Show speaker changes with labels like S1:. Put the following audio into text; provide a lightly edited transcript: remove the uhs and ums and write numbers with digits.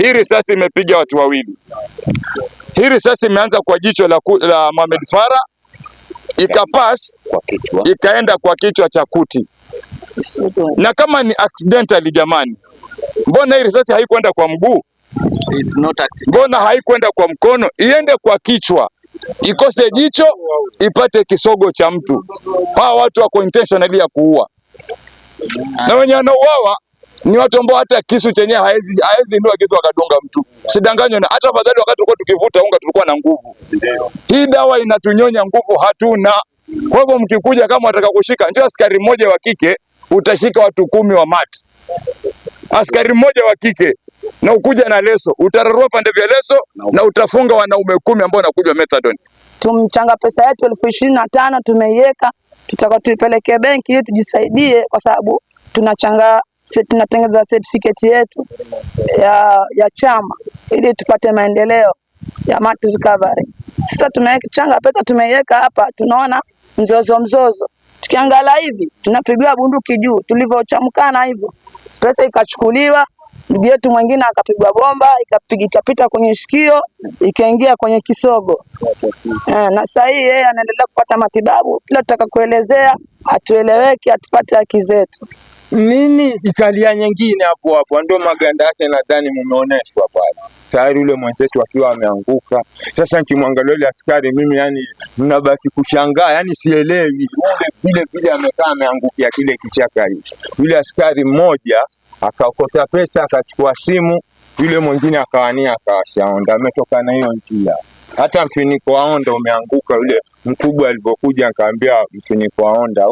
S1: Hii risasi imepiga watu wawili. Hii risasi imeanza kwa jicho la Mohamed Farah, ikapass ikaenda kwa kichwa cha Kuti. Na kama ni accidentally jamani, mbona hii risasi haikwenda kwa mguu?
S2: It's not accident.
S1: Mbona haikwenda kwa mkono? Iende kwa kichwa, ikose jicho, ipate kisogo cha mtu. Hawa watu wako intentionally ya kuua. Na wenye wanauawa ni watu ambao hata kisu chenyewe haezi inua kisu akadunga mtu. Sidanganywe, na hata badala wakati tulikuwa tukivuta unga tulikuwa na nguvu. Hii dawa inatunyonya nguvu hatuna. Kwa hivyo mkikuja kama wataka kushika, njoo askari mmoja wa kike utashika watu 10 wa mat. Askari mmoja wa kike na ukuja na leso, utararua pande vya leso na utafunga wanaume 10 ambao wanakuja methadone.
S3: Tumchanga pesa yetu 25,000 tumeiweka, tutaka tuipeleke benki ili tujisaidie, kwa sababu tunatengeneza certificate yetu ya chama ili tupate maendeleo ya mat recovery. Sasa tumechanga pesa tumeiweka hapa, tunaona mzozo. Tukiangalia hivi tunapigwa bunduki juu, tulivyochamkana hivyo pesa ikachukuliwa. Ndugu yetu mwingine akapigwa bomba, ikapita kwenye shikio, ikaingia kwenye kisogo. Na sasa hii yeye anaendelea kupata matibabu. Kila tutaka kuelezea atueleweki, atupate haki zetu.
S4: Nini ikalia nyingine hapo ndio maganda yake nadhani mumeoneshwa pale. Tayari yule mwenzetu akiwa ameanguka. Sasa nikimwangalia yule askari mimi yani mnabaki kushangaa, yani sielewi. Vile amekaa ameangukia kile kichaka hicho. Yule askari mmoja akaokota pesa, akachukua simu, yule mwingine akawania akawashaonda, ametoka na hiyo njia. Hata mfiniko wa onda umeanguka, yule mkubwa alipokuja akaambia mfiniko wa onda